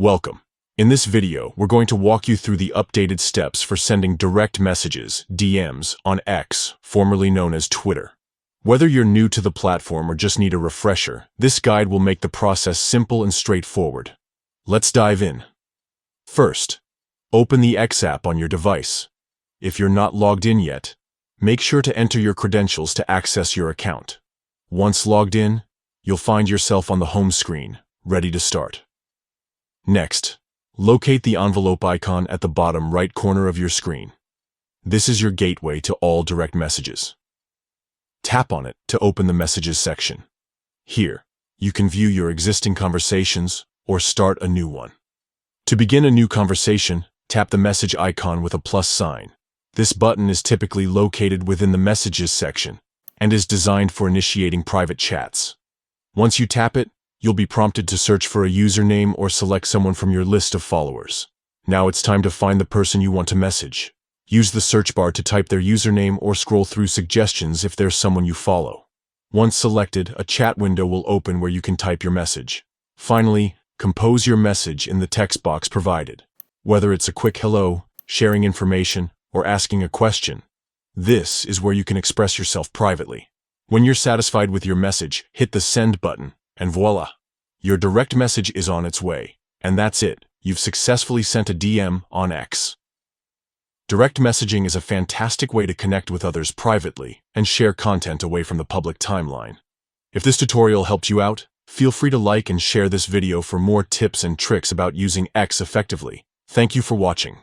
Welcome. In this video, we're going to walk you through the updated steps for sending direct messages, DMs, on X, formerly known as Twitter. Whether you're new to the platform or just need a refresher, this guide will make the process simple and straightforward. Let's dive in. First, open the X app on your device. If you're not logged in yet, make sure to enter your credentials to access your account. Once logged in, you'll find yourself on the home screen, ready to start. Next, locate the envelope icon at the bottom right corner of your screen. This is your gateway to all direct messages. Tap on it to open the Messages section. Here, you can view your existing conversations or start a new one. To begin a new conversation, tap the message icon with a plus sign. This button is typically located within the Messages section and is designed for initiating private chats. Once you tap it, you'll be prompted to search for a username or select someone from your list of followers. Now it's time to find the person you want to message. Use the search bar to type their username or scroll through suggestions if there's someone you follow. Once selected, a chat window will open where you can type your message. Finally, compose your message in the text box provided. Whether it's a quick hello, sharing information, or asking a question, this is where you can express yourself privately. When you're satisfied with your message, hit the send button. And voila! Your direct message is on its way. And that's it. You've successfully sent a DM on X. Direct messaging is a fantastic way to connect with others privately and share content away from the public timeline. If this tutorial helped you out, feel free to like and share this video for more tips and tricks about using X effectively. Thank you for watching.